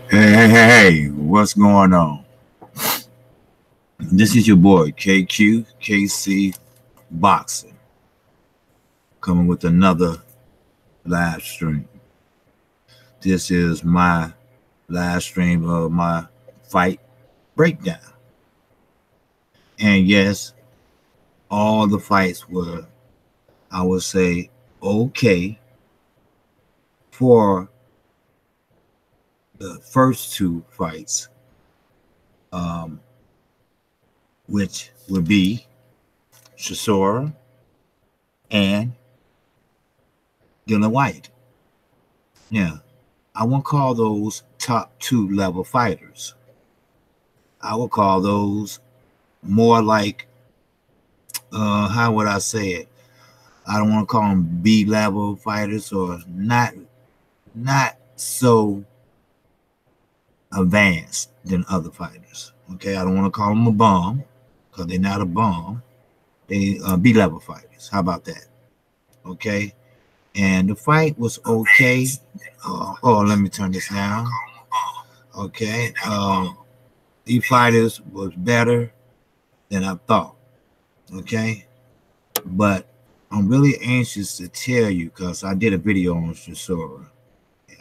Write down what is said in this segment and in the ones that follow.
Hey, what's going on? This is your boy KQKC Boxing coming with another live stream. This is my live stream of my fight breakdown. And yes, all the fights were, I would say, okay for the first two fights, which would be Chisora and Dylan White. Now, I won't call those top two level fighters. I would call those more like, how would I say it? I don't want to call them B level fighters or not so advanced than other fighters. Okay, I don't want to call them a bum because they're not a bum. They B level fighters. How about that? Okay, and the fight was okay. Let me turn this down. Okay, these fighters was better than I thought. Okay, but I'm really anxious to tell you because I did a video on Chisora.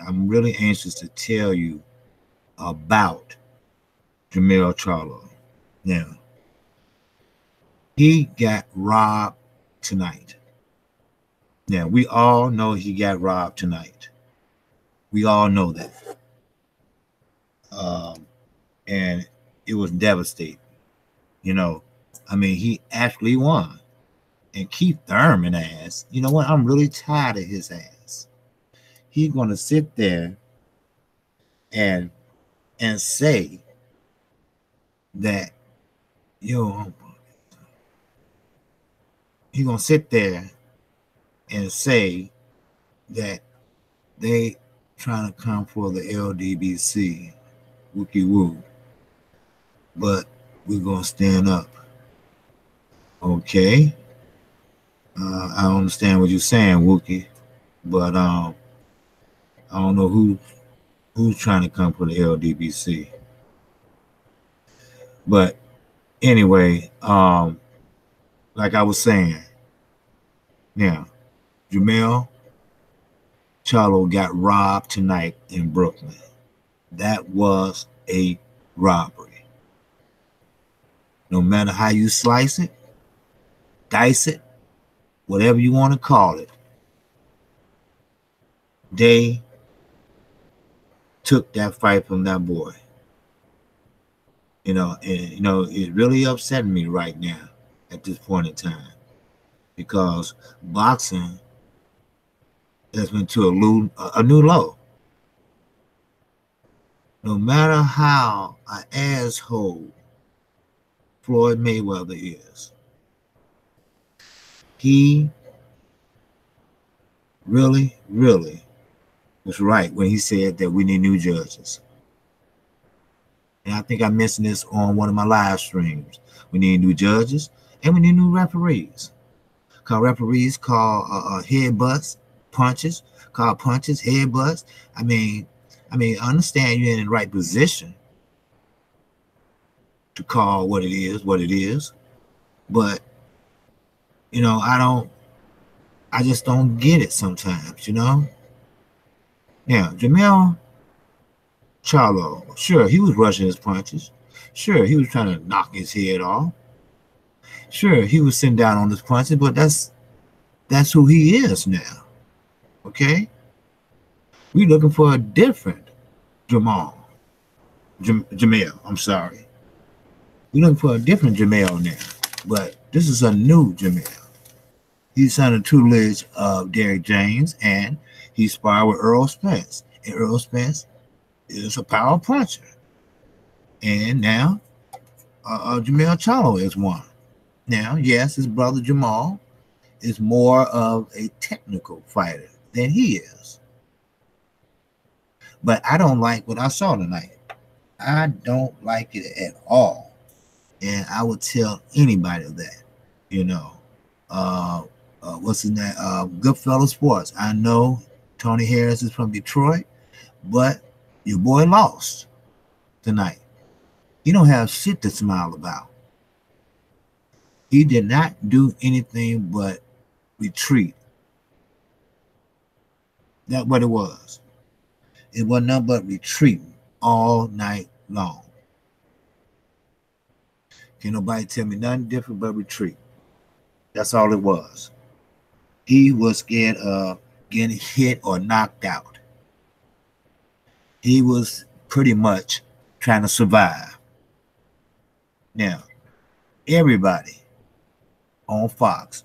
I'm really anxious to tell you about Jermell Charlo. Now, he got robbed tonight. Now, we all know he got robbed tonight. We all know that. And it was devastating. You know, I mean, he actually won. And Keith Thurman ass, you know what? I'm really tired of his ass. He's going to sit there and say that, he's going to sit there and say that they trying to come for the LDBC, wookie woo, but we're going to stand up. Okay. I understand what you're saying, Wookie, but I don't know who's trying to come for the LDBC. But anyway, like I was saying, now, Jermell Charlo got robbed tonight in Brooklyn. That was a robbery. No matter how you slice it, dice it, whatever you want to call it, they took that fight from that boy. It really upset me right now at this point in time because boxing has been to a new low. No matter how an asshole Floyd Mayweather is, he really, really was right when he said that we need new judges. And I think I mentioned this on one of my live streams. We need new judges and we need new referees. Call referees call headbutts, punches, call punches, headbutts. I mean, I understand you're in the right position to call what it is, but I just don't get it sometimes, Now, Jermell Charlo, sure, he was rushing his punches. Sure, he was trying to knock his head off. Sure, he was sitting down on his punches, but that's who he is now. Okay? We're looking for a different Jermell, I'm sorry. We're looking for a different Jermell now. But this is a new Jermell. He's on the tutelage of Derrick James, and he sparred with Earl Spence. And Earl Spence is a power puncher. And now, Jermell Charlo is one. Now, yes, his brother Jermell is more of a technical fighter than he is. But I don't like what I saw tonight. I don't like it at all. And I would tell anybody that, what's his name? Goodfellas Sports. I know Tony Harris is from Detroit, But your boy lost tonight. He don't have shit to smile about. He did not do anything but retreat. That's what it was. It was nothing but retreating all night long. Can't nobody tell me nothing different but retreat. That's all it was. He was scared of getting hit or knocked out. He was pretty much trying to survive. Now, everybody on Fox,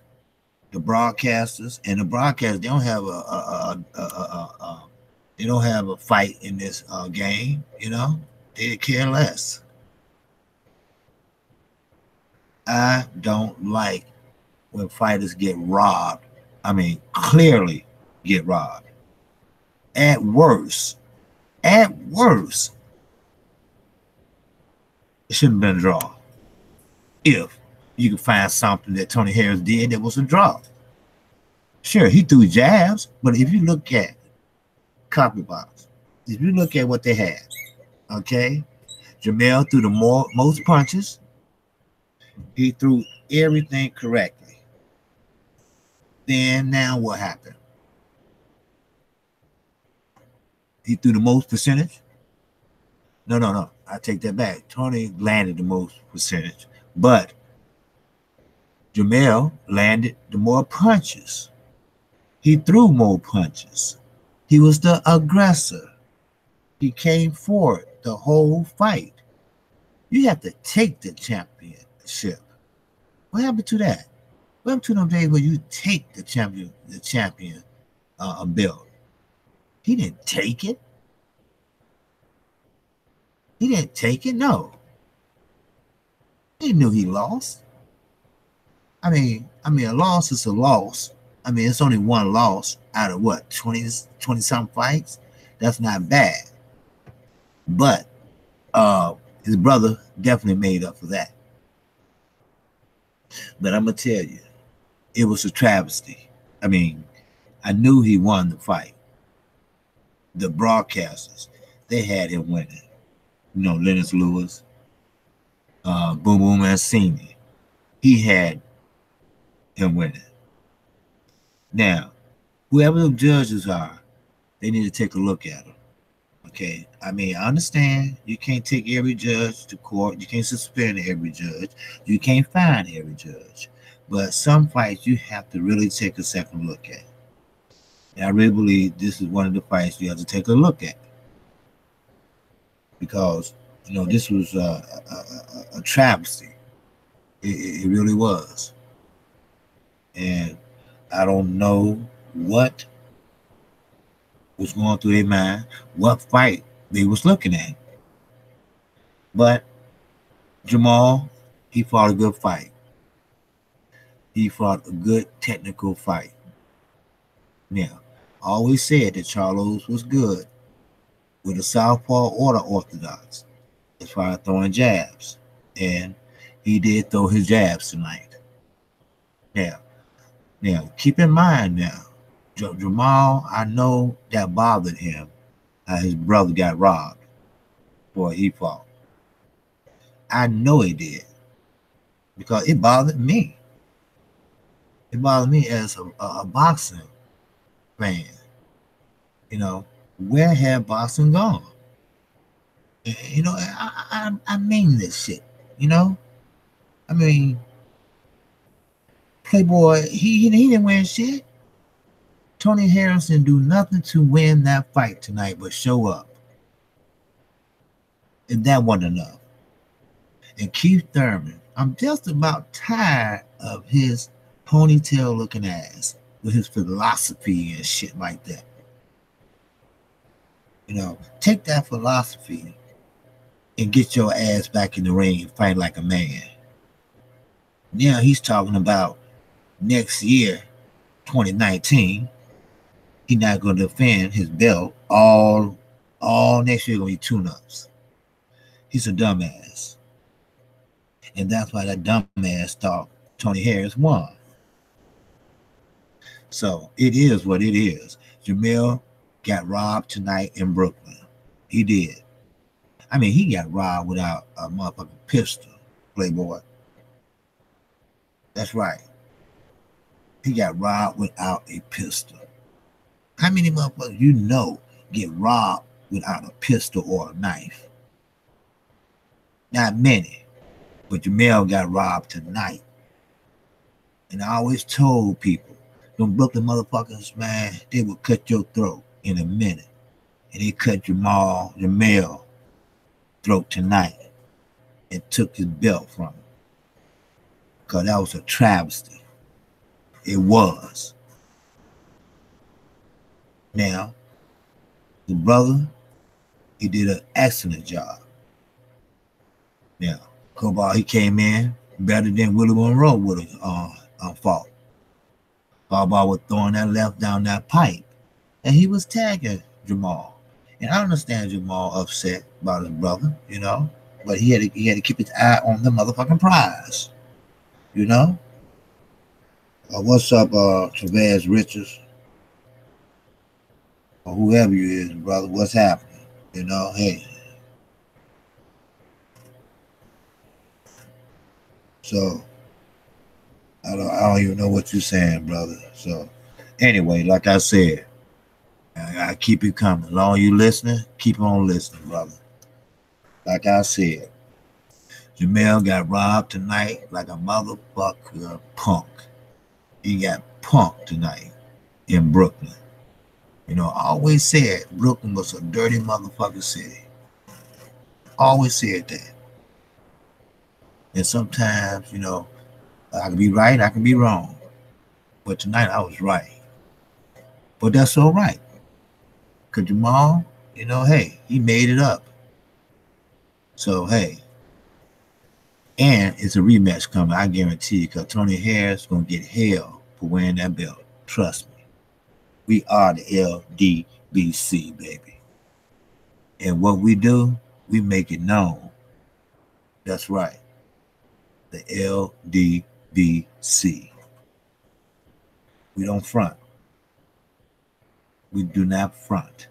the broadcasters and the broadcasters, they don't have they don't have a fight in this game. You know, they care less. I don't like when fighters get robbed. I mean, clearly get robbed. At worst, it shouldn't have been a draw. If you can find something that Tony Harris did that was a draw. Sure, he threw jabs, but if you look at copy box, if you look at what they had, okay, Jermell threw the most punches. He threw everything correctly. Then now what happened? He threw the most percentage. No. I take that back. Tony landed the most percentage, but Jermell landed the more punches. He threw more punches. He was the aggressor. He came forward the whole fight. You have to take the championship. What happened to that? What happened to them days where you take the champion belt? He didn't take it. He didn't take it. No. He knew he lost. I mean, a loss is a loss. I mean, it's only one loss out of what, 20-something fights? That's not bad. But his brother definitely made up for that. But I'm going to tell you, it was a travesty. I mean, I knew he won the fight. The broadcasters, they had him winning. You know, Lennox Lewis, Boom Boom Mancini. He had him winning. Now, whoever the judges are, they need to take a look at them. Okay? I mean, I understand you can't take every judge to court. You can't suspend every judge. You can't fine every judge. But some fights you have to really take a second look at. And I really believe this is one of the fights you have to take a look at. Because, you know, this was a travesty. It really was. And I don't know what was going through their mind, what fight they was looking at. But Jermell, he fought a good fight. He fought a good technical fight. Now, I always said that Charlo's was good with a southpaw or the orthodox as far as throwing jabs. And he did throw his jabs tonight. Now, keep in mind now, Jermell, I know that bothered him how his brother got robbed before he fought. I know it did because it bothered me. It bothered me as a boxing fan. You know, where had boxing gone? You know, I mean this shit, you know? I mean, Playboy, he didn't win shit. Tony Harris didn't do nothing to win that fight tonight but show up. And that wasn't enough. And Keith Thurman, I'm just about tired of his ponytail looking ass with his philosophy and shit like that. You know, take that philosophy and get your ass back in the ring and fight like a man. Now he's talking about next year, 2019, he's not going to defend his belt. All next year going to be tune-ups. He's a dumbass. And that's why that dumbass thought Tony Harris won. So it is what it is. Jermell, got robbed tonight in Brooklyn. He did. I mean, he got robbed without a motherfucking pistol, Playboy. That's right. He got robbed without a pistol. How many motherfuckers you know get robbed without a pistol or a knife? Not many. But Jermell got robbed tonight. And I always told people, them Brooklyn motherfuckers, man, they will cut your throat in a minute. And they cut Jermell throat tonight and took his belt from him. Because that was a travesty. It was. Now, the brother, he did an excellent job. Now, Cobalt, he came in better than Willie Monroe would have fought. Cobalt was throwing that left down that pipe, and he was tagging Jamal. And I understand Jamal upset about his brother, you know, but he had to keep his eye on the motherfucking prize, you know. What's up, Travez Richards, or whoever you is, brother? What's happening? You know, hey. So I don't even know what you're saying, brother. So anyway, like I said, I keep it coming. As long as you listening, keep on listening, brother. Like I said, Jermell got robbed tonight like a motherfucker punk. He got punked tonight in Brooklyn. You know, I always said Brooklyn was a dirty motherfucking city. Always said that. And sometimes, you know, I can be right, I can be wrong. But tonight I was right. But that's all right. Because Jamal, you know, hey, he made it up. So, hey. And it's a rematch coming, I guarantee you, because Tony Harris is going to get hell for wearing that belt. Trust me. We are the LDBC, baby. And what we do, we make it known. That's right. The LDBC. We don't front. We do not front.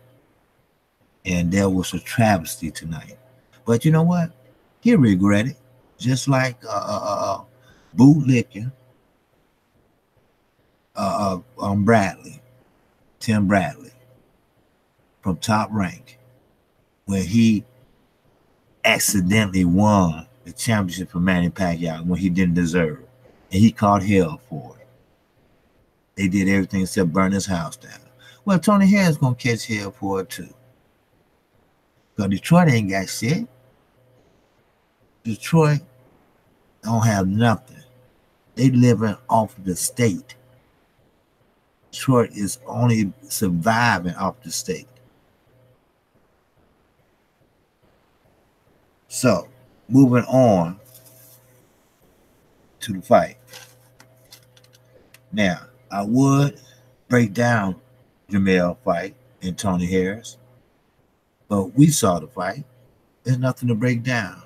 And there was a travesty tonight. But you know what? He regret it. Just like bootlicking Bradley, Tim Bradley, from Top Rank, when he accidentally won the championship for Manny Pacquiao when he didn't deserve it. And he caught hell for it. They did everything except burn his house down. Well, Tony Harris gonna catch hell for it too. Because Detroit ain't got shit. Detroit don't have nothing. They living off the state. Detroit is only surviving off the state. So, moving on to the fight. Now, I would break down Jermell fight and Tony Harris, but we saw the fight. There's nothing to break down.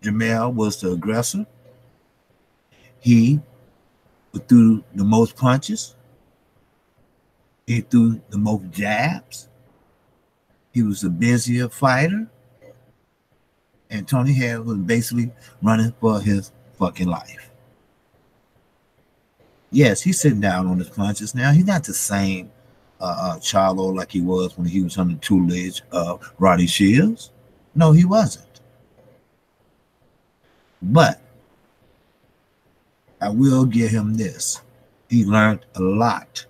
Jermell was the aggressor. He threw the most punches. He threw the most jabs. He was a busier fighter. And Tony Harris was basically running for his fucking life. Yes, he's sitting down on his punches now. He's not the same Charlo like he was when he was under the tutelage of Roddy Shields. No, he wasn't. But I will give him this. He learned a lot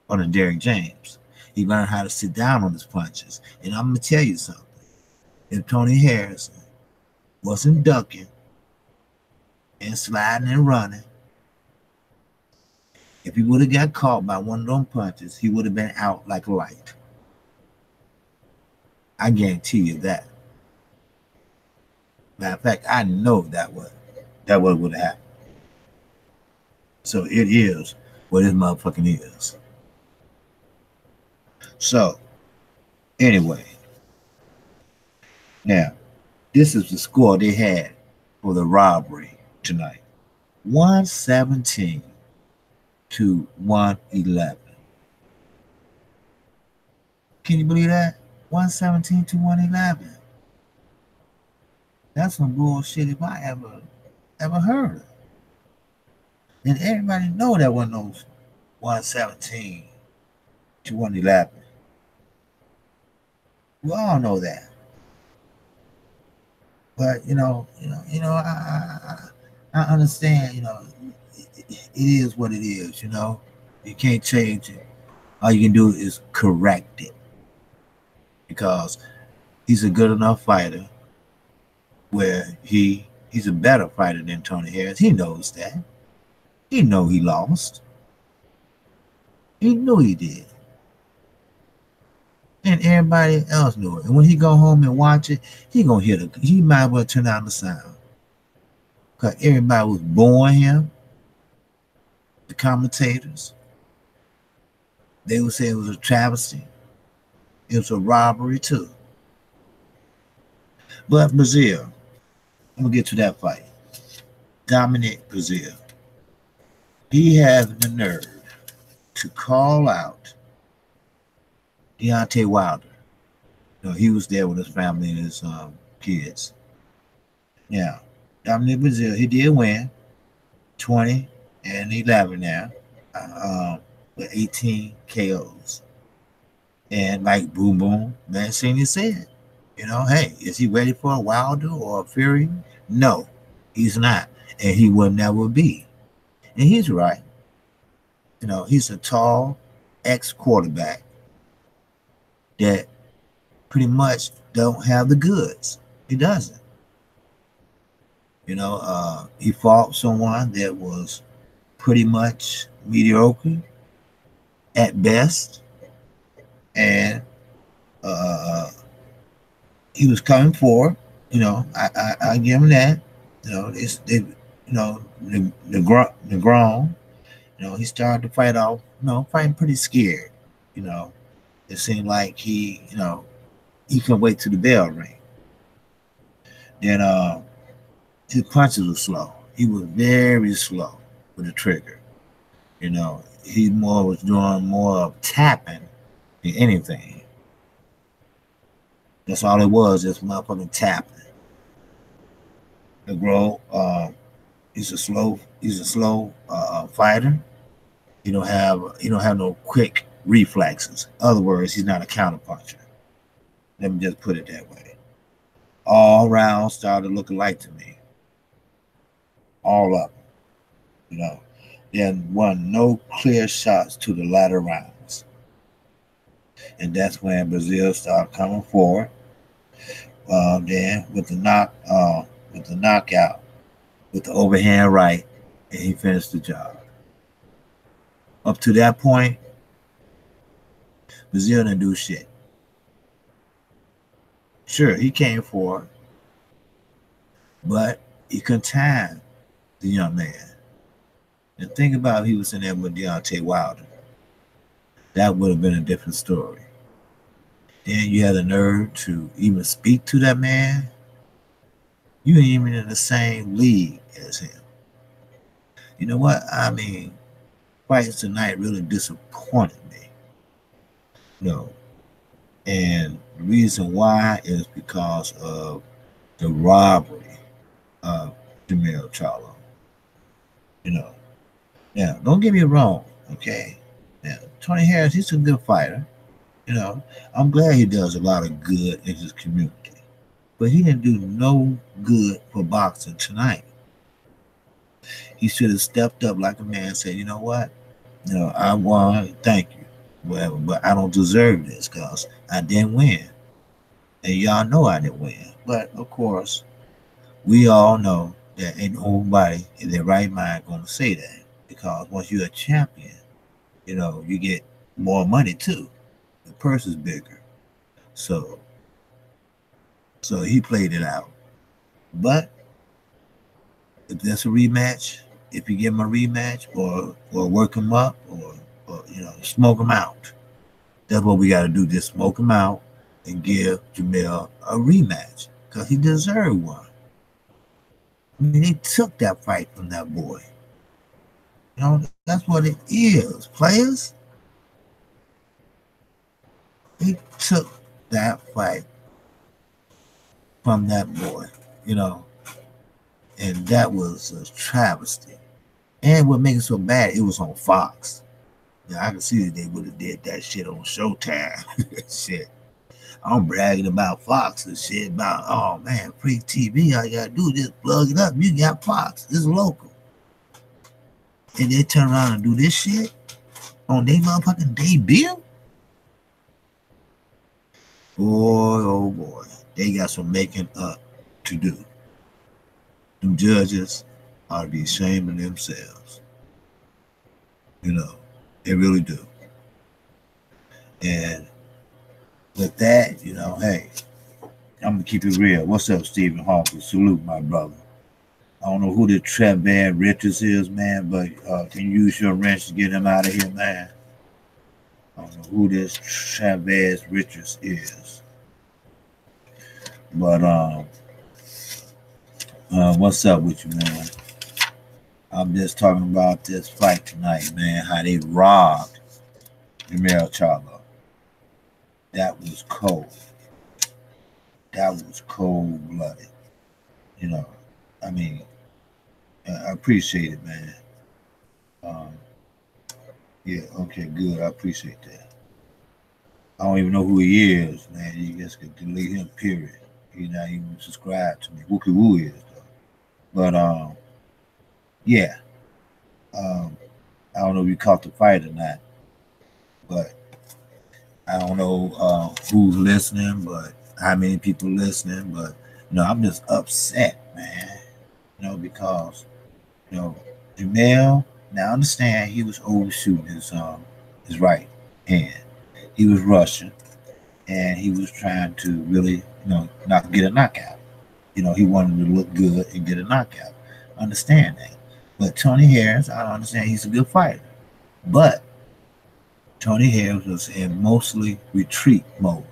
under Derrick James. He learned how to sit down on his punches. And I'm going to tell you something. If Tony Harris wasn't ducking and sliding and running, if he would have got caught by one of those punches, he would have been out like a light. I guarantee you that. Matter of fact, I know that would have happened. So it is what it motherfucking is. So, anyway. Now, this is the score they had for the robbery tonight. 117 to 111. Can you believe that? 117 to 111. That's some bullshit if I ever heard of. And everybody know that wasn't no 117 to 111. We all know that. But I understand. It is what it is. You can't change it. All you can do is correct it because he's a good enough fighter where he's a better fighter than Tony Harris. He knows that. He know he lost. He knew he did. And everybody else knew it. And when he go home and watch it, he might as well turn down the sound. Because everybody was booing him. The commentators. They would say it was a travesty. It was a robbery too. But Brazil, I'm gonna get to that fight. Dominic Brazil. He has the nerve to call out Deontay Wilder. He was there with his family and his kids. Now, Dominic Brazil, he did win 20-11 now, with 18 KOs. And like Boom Boom Mancini said, hey, is he ready for a Wilder or a Fury? No, he's not. And he will never be. And he's right. He's a tall ex-quarterback that pretty much don't have the goods. He doesn't. He fought someone that was pretty much mediocre at best. And he was coming forward. I give him that. Negron. He started to fight off. Fighting pretty scared. It seemed like he couldn't wait till the bell rang. Then his punches were slow. He was very slow with the trigger. He was doing more of tapping than anything. That's all it was, just motherfucking tapping. Negro, he's a slow fighter. He don't have no quick reflexes. In other words, he's not a counterpuncher. Let me just put it that way. All rounds started looking like to me. All up. There won no clear shots to the latter rounds. And that's when Brazil started coming forward. Then with the knockout, with the overhand right, and he finished the job. Up to that point, Brazil didn't do shit. Sure, he came forward, but he couldn't time the young man. And think about if he was in there with Deontay Wilder. That would have been a different story. Then you had the nerve to even speak to that man. You ain't even in the same league as him. You know what? I mean, fights tonight really disappointed me. And the reason why is because of the robbery of Jermell Charlo. Now, don't get me wrong, okay? Now, Tony Harris, he's a good fighter. I'm glad he does a lot of good in his community. But he didn't do no good for boxing tonight. He should have stepped up like a man and said, you know what? I won, thank you. Whatever, but I don't deserve this because I didn't win. And y'all know I didn't win. But, of course, we all know that ain't nobody in their right mind going to say that. Because once you're a champion, you get more money too. The purse is bigger. So he played it out. But if that's a rematch, if you give him a rematch or work him up or smoke him out, that's what we got to do. Just smoke him out and give Jermell a rematch because he deserved one. I mean, they took that fight from that boy. That's what it is, players. He took that fight from that boy, you know, and that was a travesty. And what makes it so bad, it was on Fox. Yeah, I can see that they would have did that shit on Showtime. Shit. I'm bragging about Fox and shit about, oh man, free TV. All you gotta do is just plug it up. You got Fox. It's local. And they turn around and do this shit on their motherfucking debut. Boy, oh boy, they got some making up to do. Them judges ought to be ashamed of themselves. You know, they really do. And with that, you know, hey, I'm gonna keep it real. What's up, Stephen Hawkins? Salute, my brother. I don't know who this Trevor Richards is, man, but can you use your wrench to get him out of here, man? I don't know who this Chavez Richards is. But what's up with you, man? I'm just talking about this fight tonight, man. How they robbed Jermell Charlo. That was cold. That was cold-blooded. You know, I mean, I appreciate it, man. Yeah, okay, good. I appreciate that. I don't even know who he is, man. You just can delete him, period. He's not even subscribed to me. Wookie Woo is, though. But, yeah. I don't know if you caught the fight or not, but I don't know who's listening, but how many people listening, but, you know, I'm just upset, man, you know, because, you know, Jermell, now I understand he was overshooting his right hand. He was rushing, and he was trying to really, you know, not get a knockout. You know, he wanted to look good and get a knockout. I understand that. But Tony Harris, I understand he's a good fighter. But Tony Harris was in mostly retreat mode.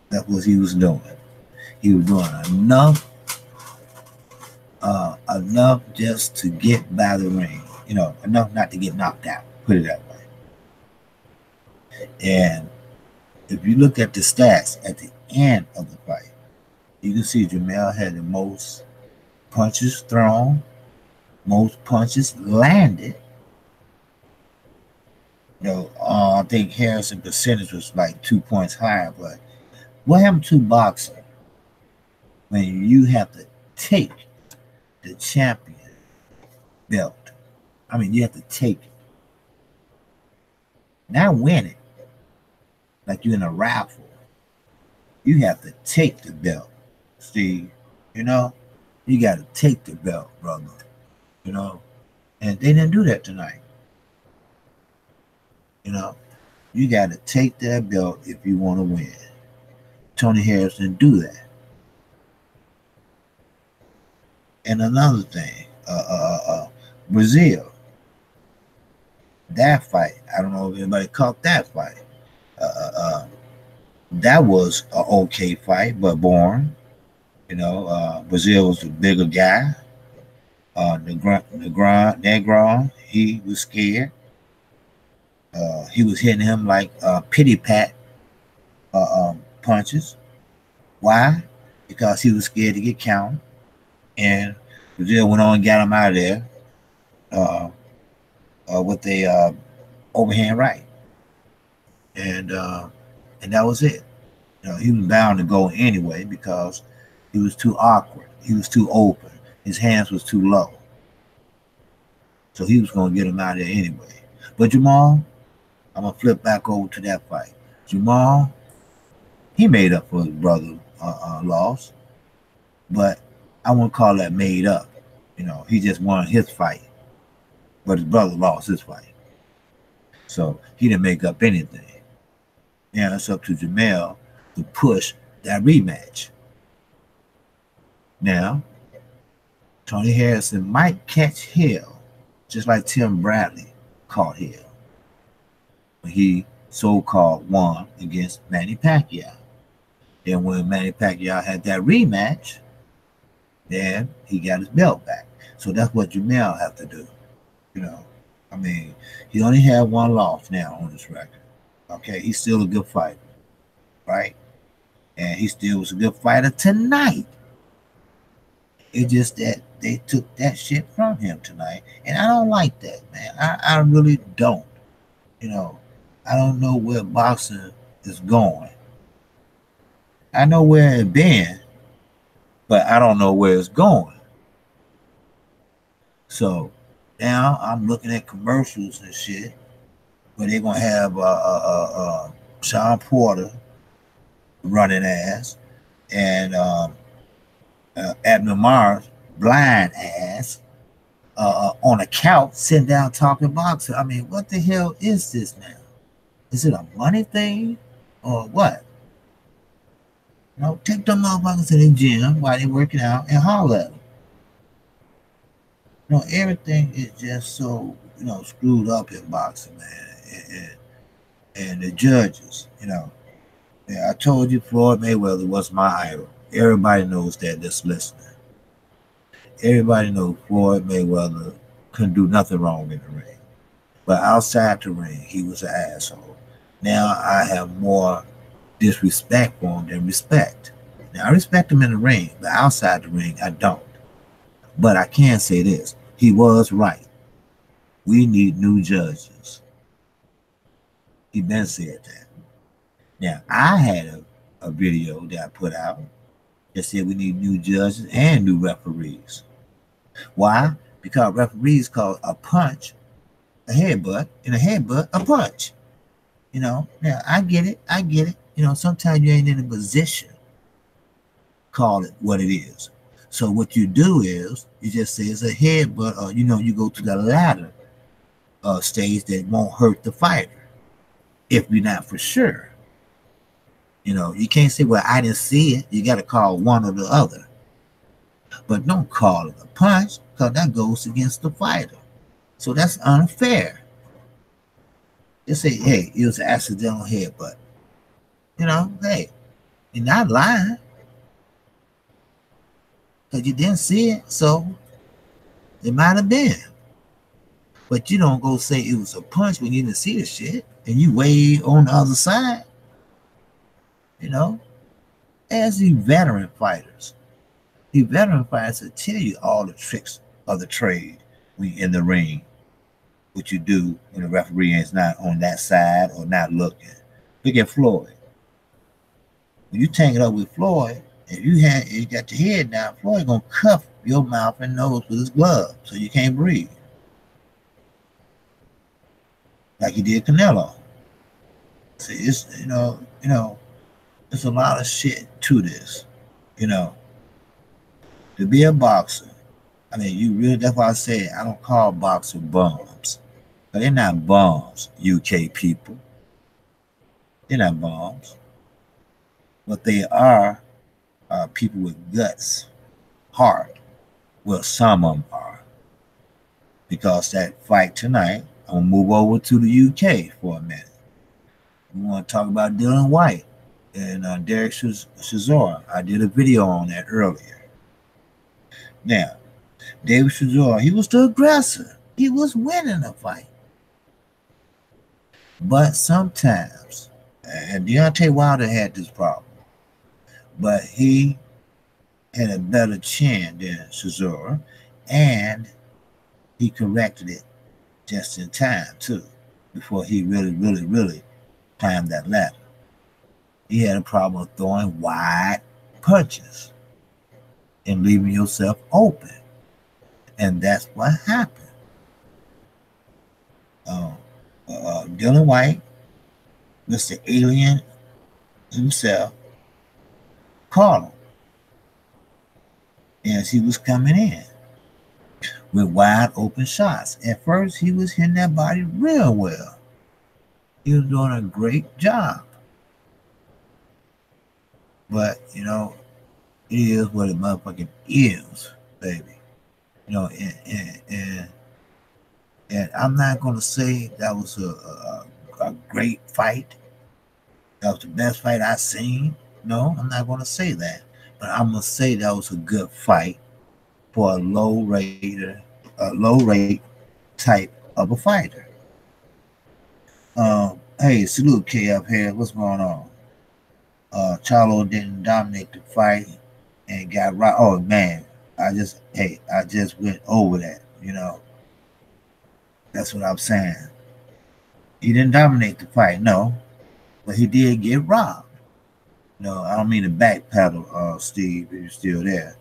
That's what he was doing. He was doing enough just to get by the ring. You know, enough not to get knocked out. Put it that way. And if you look at the stats at the end of the fight, you can see Jermell had the most punches thrown, most punches landed. You know, I think Harrison percentage was like 2 points higher, but what happened to boxing when you have to take the champion belt? I mean, you have to take it. Not win it. Like you're in a raffle. You have to take the belt, Steve. You know? You got to take the belt, brother. You know? And they didn't do that tonight. You know? You got to take that belt if you want to win. Tony Harris didn't do that. And another thing, Brazil. That fight, I don't know if anybody caught that fight. That was an okay fight, but boring. You know, Brazil was a bigger guy. Negron, he was scared. He was hitting him like pity pat punches. Why? Because he was scared to get counted. And Brazil went on and got him out of there with a overhand right. And that was it. You know, he was bound to go anyway because he was too awkward. He was too open. His hands was too low. So he was going to get him out of there anyway. But Jermell, I'm going to flip back over to that fight. Jermell, he made up for his brother loss. But I wouldn't call that made up. You know, he just won his fight. But his brother lost his fight. So he didn't make up anything. Now it's up to Jermell to push that rematch. Now, Tony Harrison might catch hell, just like Tim Bradley caught hell when he so-called won against Manny Pacquiao. Then when Manny Pacquiao had that rematch, then he got his belt back. So that's what Jermell have to do. You know, I mean, he only had one loss now on his record. Okay, he's still a good fighter, right? And he still was a good fighter tonight. It's just that they took that shit from him tonight. And I don't like that, man. I really don't. You know, I don't know where boxing is going. I know where it's been, but I don't know where it's going. So now I'm looking at commercials and shit where they're gonna have Sean Porter running ass and Abner Mars blind ass on a couch sitting down talking boxing. I mean, what the hell is this now? Is it a money thing or what? You know, take them motherfuckers to the gym while they're working out and holler at them. You know, everything is just so, screwed up in boxing, man. And the judges, Yeah, I told you Floyd Mayweather was my idol. Everybody knows that that's listening. Everybody knows Floyd Mayweather couldn't do nothing wrong in the ring. But outside the ring, he was an asshole. Now I have more disrespect for him than respect. Now I respect him in the ring, but outside the ring, I don't. But I can say this. He was right. We need new judges. He been said that. Now, I had a video that I put out that said we need new judges and new referees. Why? Because referees call a punch a headbutt, and a headbutt a punch. Now I get it. Sometimes you ain't in a position. Call it what it is. So what you do is you just say it's a headbutt, or you go to the ladder stage that won't hurt the fighter if you're not for sure. You can't say, well, I didn't see it. You got to call one or the other. But don't call it a punch, because that goes against the fighter. So that's unfair. Just say, hey, it was an accidental headbutt. Hey, you're not lying. Because you didn't see it, so it might have been. But you don't go say it was a punch when you didn't see the shit, and you way on the other side. As the veteran fighters will tell you all the tricks of the trade when you're in the ring, what you do when the referee is not on that side or not looking. Look at Floyd. When you tank it up with Floyd, if you got your head down, Floyd gonna cuff your mouth and nose with his glove so you can't breathe. Like he did Canelo. See, it's there's a lot of shit to this, To be a boxer, I mean, that's why I say I don't call boxers bums. But they're not bums, UK people. They're not bums. What they are people with guts, heart. Well, some of them are. Because that fight tonight, I'm going to move over to the UK for a minute. We want to talk about Dylan White and Derek Chisora. I did a video on that earlier. Now, David Chisora, he was the aggressor. He was winning the fight. But sometimes, and Deontay Wilder had this problem, but he had a better chin than Chisora, and he corrected it just in time, too, before he really climbed that ladder. He had a problem with throwing wide punches and leaving yourself open. And that's what happened. Dylan White, Mr. Alien himself, caught him as he was coming in with wide open shots. At first, he was hitting that body real well. He was doing a great job. But, it is what it motherfucking is, baby. And I'm not going to say that was a great fight. That was the best fight I've seen. No, I'm not going to say that. But I'm going to say that was a good fight for a low rate type of a fighter. Hey, salute K up here. What's going on? Charlo didn't dominate the fight and got right. Oh man, I just went over that. That's what I'm saying. He didn't dominate the fight, no, but he did get robbed. No, I don't mean to backpedal, Steve, if you're still there.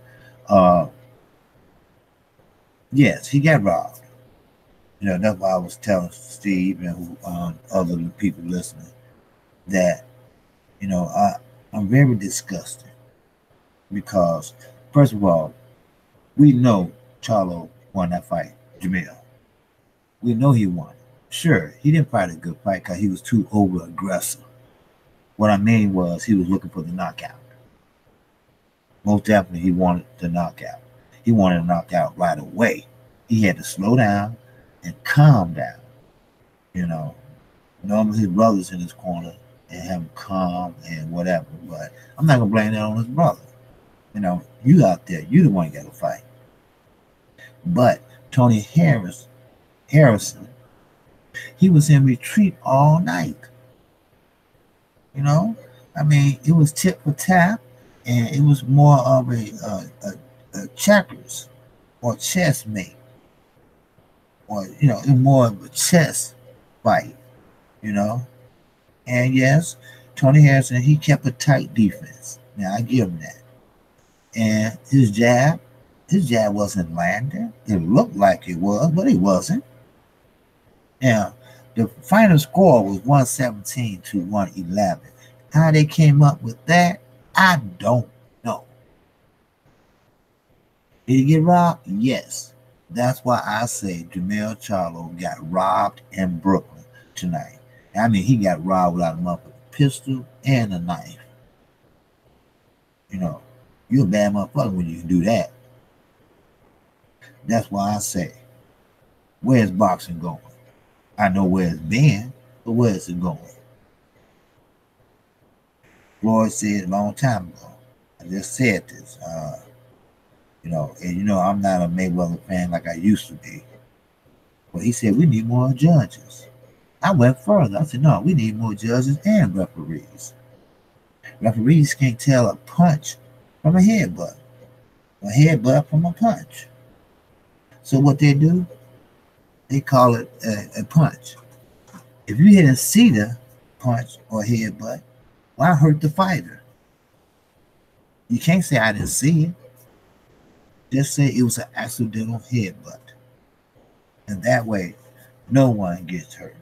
Uh, yes, he got robbed. That's why I was telling Steve and other people listening that I'm very disgusted because, first of all, we know Charlo won that fight, Jermell. We know he won. Sure, he didn't fight a good fight because he was too over aggressive. What I mean was he was looking for the knockout. Most definitely, he wanted the knockout. He wanted a knockout right away. He had to slow down and calm down. You know, normally his brother's in his corner and have him calm and whatever. But I'm not gonna blame that on his brother. You out there, you the one got to fight. But Tony Harrison, he was in retreat all night. I mean, it was tit for tat, and it was more of a checkers or chess mate, or it was more of a chess fight. You know, and yes, Tony Harrison, he kept a tight defense. Now I give him that. And his jab wasn't landing. It looked like it was, but it wasn't. Now, the final score was 117 to 111. How they came up with that, I don't know. Did he get robbed? Yes. That's why I say Jermell Charlo got robbed in Brooklyn tonight. I mean, he got robbed without a motherfucking pistol and a knife. You're a bad motherfucker when you can do that. That's why I say, where's boxing going? I know where it's been, but where is it going? Floyd said a long time ago. I just said this. And I'm not a Mayweather fan like I used to be. But he said we need more judges. I went further. I said, no, we need more judges and referees. Referees can't tell a punch from a headbutt from a punch. So what they do, they call it a punch. If you didn't see the punch or headbutt, why hurt the fighter? You can't say I didn't see it. Just say it was an accidental headbutt. And that way, no one gets hurt.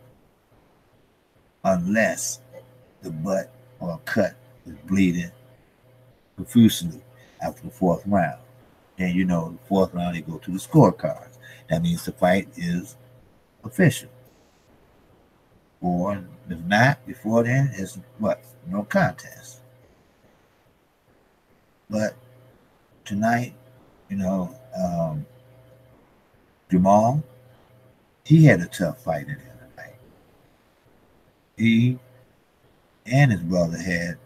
Unless the butt or cut is bleeding profusely after the fourth round. Then the fourth round they go to the scorecards. That means the fight is official. Or if not, before then, it's what? No contest. But tonight, Jermell, he had a tough fight in him tonight. He and his brother had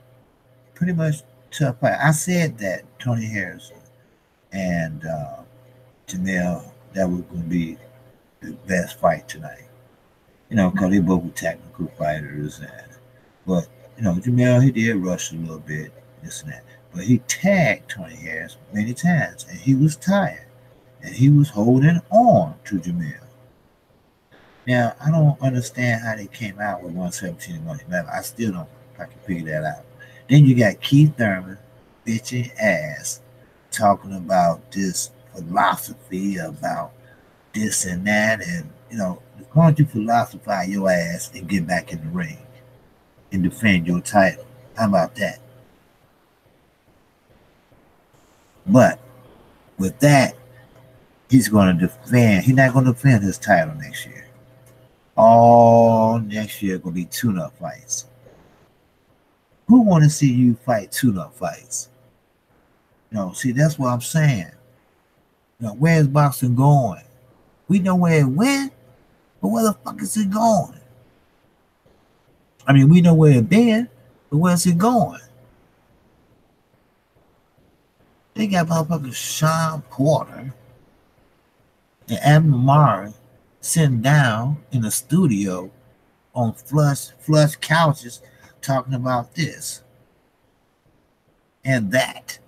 pretty much tough fight. I said that Tony Harrison and Jermell, that was going to be the best fight tonight. Because they both were technical fighters. But Jermell, he did rush a little bit, this and that. But he tagged Tony Harris many times, and he was tired. And he was holding on to Jermell. Now, I don't understand how they came out with 117 and 111. I still don't I can figure that out. Then you got Keith Thurman, bitching ass, talking about this philosophy about this and that, and why don't you philosophize your ass and get back in the ring and defend your title? How about that? But with that, he's going to defend. He's not going to defend his title next year. All next year going to be tune-up fights. Who want to see you fight tune-up fights? See, that's what I'm saying. Where's boxing going? We know where it went, but where the fuck is it going? I mean, we know where it been, but where's it going? They got motherfucking Sean Porter and Adam Murray sitting down in the studio on flush couches talking about this and that.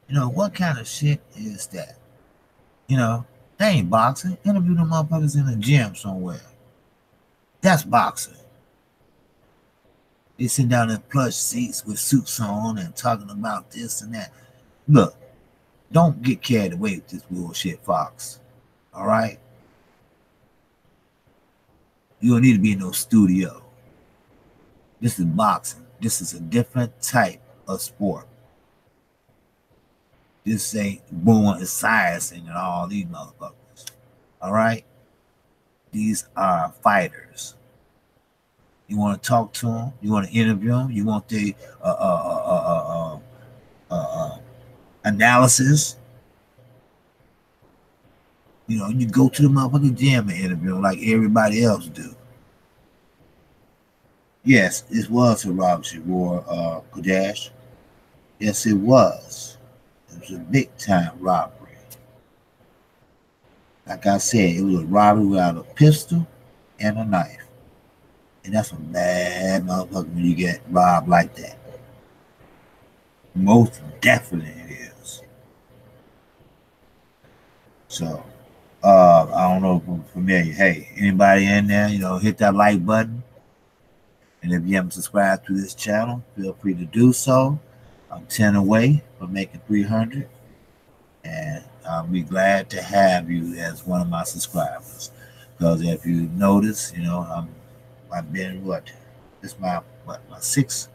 What kind of shit is that? They ain't boxing. Interview them motherfuckers in a gym somewhere. That's boxing. They sit down in plush seats with suits on and talking about this and that. Look, don't get carried away with this bullshit, Fox. All right? You don't need to be in no studio. This is boxing. This is a different type of sport. This ain't Boone and Cyrus and all these motherfuckers. All right? These are fighters. You want to talk to them? You want to interview them? You want the analysis? You go to the motherfucking gym and interview them like everybody else do. Yes, it was a robbery war, Kodash. Yes, it was. It was a big time robbery. Like I said, it was a robbery without a pistol and a knife. And that's a bad motherfucker when you get robbed like that. Most definitely it is. So, I don't know if I'm familiar. Hey, anybody in there, hit that like button. And if you haven't subscribed to this channel, feel free to do so. I'm 10 away from making 300. And I'll be glad to have you as one of my subscribers. Because if you notice, I've been this is my sixth.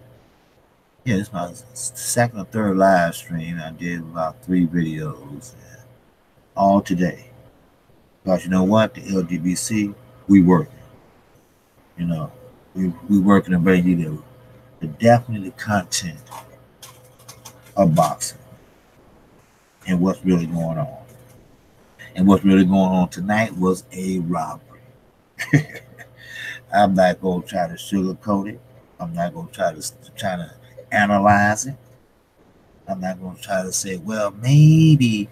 Yeah, this is my second or third live stream. I did about 3 videos, all today. Because you know what, the LGBC, we working. We working to bring you definitely the content of boxing and what's really going on. And what's really going on tonight was a robbery. I'm not going to try to sugarcoat it. I'm not going to try to analyze it. I'm not going to try to say, well, maybe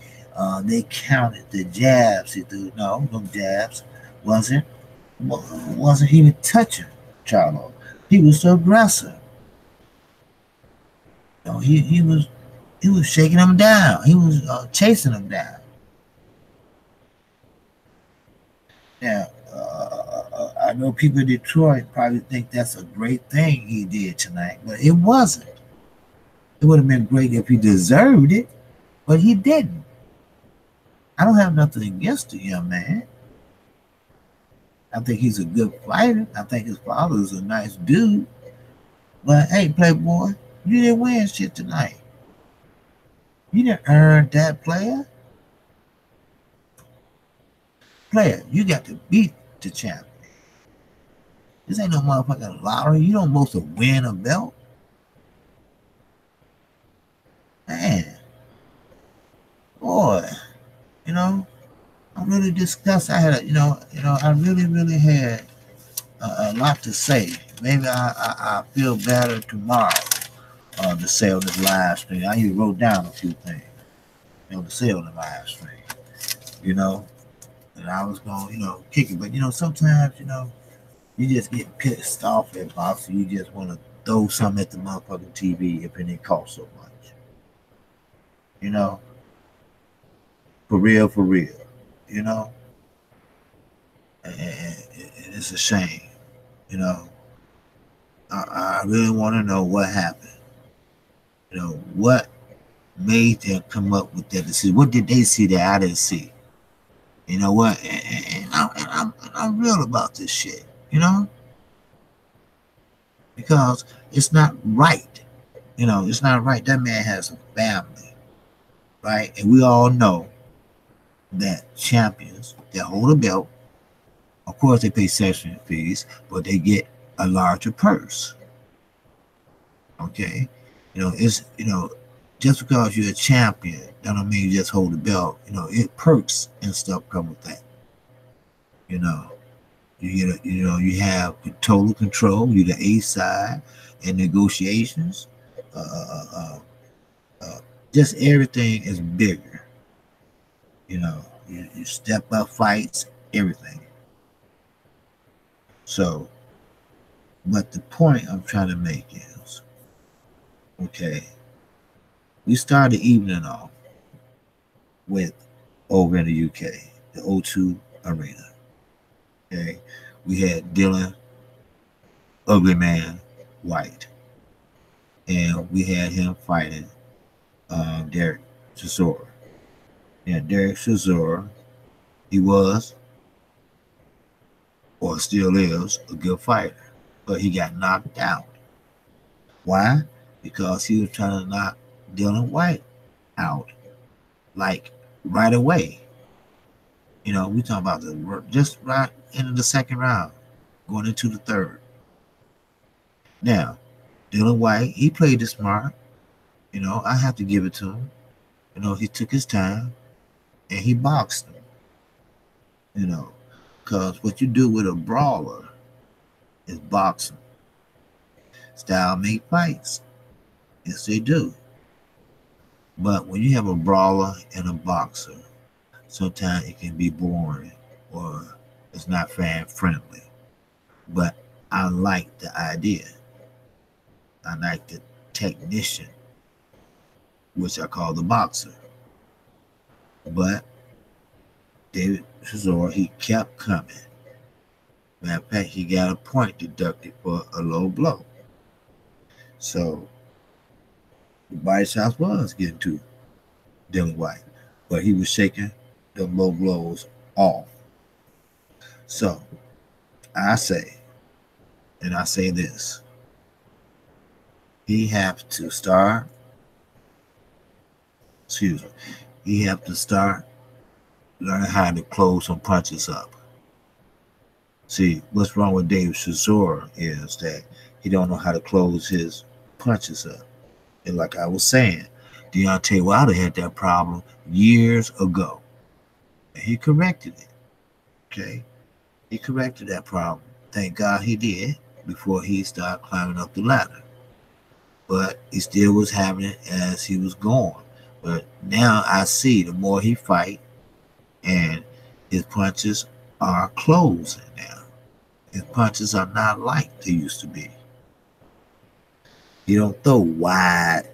they counted the jabs. No, them jabs wasn't even touching Charlo. He was so aggressive. He was shaking him down. He was chasing him down. Now, I know people in Detroit probably think that's a great thing he did tonight, but it wasn't. It would have been great if he deserved it, but he didn't. I don't have nothing against the young man. I think he's a good fighter. I think his father is a nice dude. But hey, Playboy, you didn't win shit tonight. You didn't earn that, player. Player, you got to beat the champion. This ain't no motherfucking lottery. You don't supposed to win a belt. Man. Boy. I'm really disgusted. I had I really had a lot to say. Maybe I feel better tomorrow to say on this live stream. I even wrote down a few things, to say on the live stream, and I was going, kick it. But, sometimes, you just get pissed off at boxing. You just want to throw something at the motherfucking TV if it didn't cost so much. For real. And it's a shame, I really want to know what happened. What made them come up with that decision? What did they see that I didn't see? You know what? And I'm real about this shit, because it's not right. It's not right. That man has a family, right? And we all know that champions that hold a belt, of course, they pay session fees, but they get a larger purse. Okay, it's just because you're a champion, that don't mean you just hold the belt. It perks and stuff come with that. You have total control. You're the A side in negotiations. Just everything is bigger. You step up fights, everything. So But the point I'm trying to make is, okay, we started the evening off with over in the UK, the O2 Arena. Okay, we had Dylan, Ugly Man, White, and we had him fighting Derek Chisora. And Derek Chisora, he was or still is a good fighter, but he got knocked out. Why? Because he was trying to knock Dylan White out, like right away. You know, we talking about just right into the second round, going into the third. Now, Dylan White, he played it smart. You know, I have to give it to him. You know, he took his time and he boxed him. You know, because what you do with a brawler is boxing. Style make fights. Yes, they do. But when you have a brawler and a boxer, sometimes it can be boring or it's not fan friendly. But I like the idea. I like the technician, which I call the boxer. But David Chisora, he kept coming. Matter of fact, he got a point deducted for a low blow. So the body shots was getting to Dylan White, but he was shaking the low blows off. So I say, and I say this, he have to start, he have to start learning how to close some punches up. See, what's wrong with David Chisora is that he don't know how to close his punches up. And like I was saying, Deontay Wilder had that problem years ago. And he corrected it. Okay? He corrected that problem. Thank God he did before he started climbing up the ladder. But he still was having it as he was going. But now I see the more he fight and his punches are closing now. His punches are not like they used to be. He don't throw wide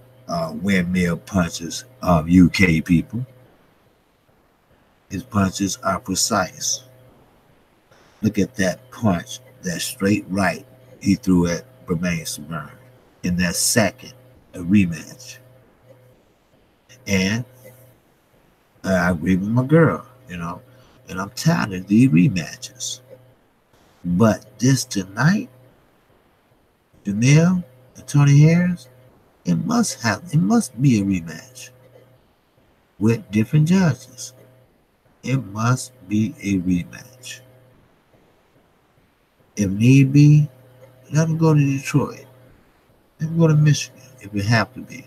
windmill punches of UK people. His punches are precise. Look at that punch, that straight right he threw at Jermell Sabern in that second, a rematch. And I agree with my girl, you know, and I'm tired of these rematches. But this tonight, Jermell and Tony Harris, it must be a rematch with different judges. It must be a rematch. If need be, let them go to Detroit. Let them go to Michigan if it have to be.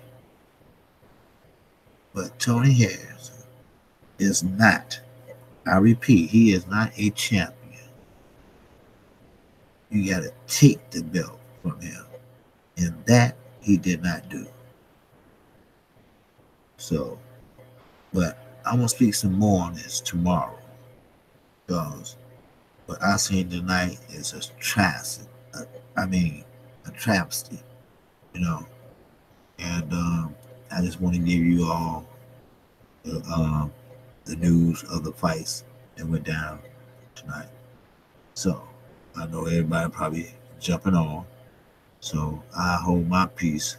But Tony Harris is not, I repeat, he is not a champion. You got to take the belt from him. And that he did not do. So, but I'm going to speak some more on this tomorrow. Because what I seen tonight is a travesty. A travesty, you know. And I just want to give you all the news of the fights that went down tonight. So, I know everybody probably jumping on. So, I hold my peace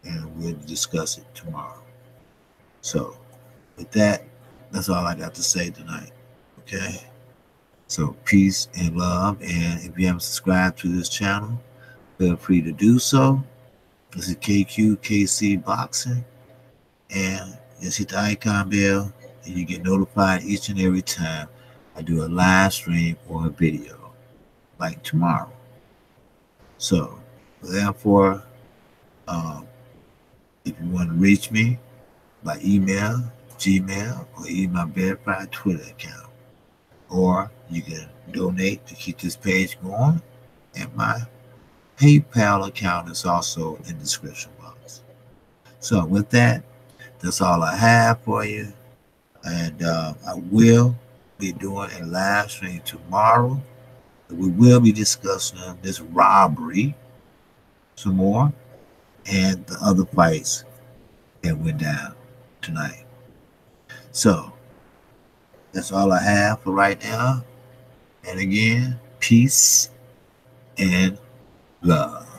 and we'll discuss it tomorrow. So, with that, that's all I got to say tonight. Okay? So, peace and love. And if you haven't subscribed to this channel, feel free to do so. This is KQKC Boxing. And just hit the icon bell and you get notified each and every time I do a live stream or a video, like tomorrow. So, therefore, if you want to reach me by email, Gmail, or even my verified Twitter account, or you can donate to keep this page going, and my PayPal account is also in the description box. So with that, that's all I have for you. And I will be doing a live stream tomorrow We will be discussing this robbery some more and the other fights that went down tonight. So that's all I have for right now. And again, peace and love.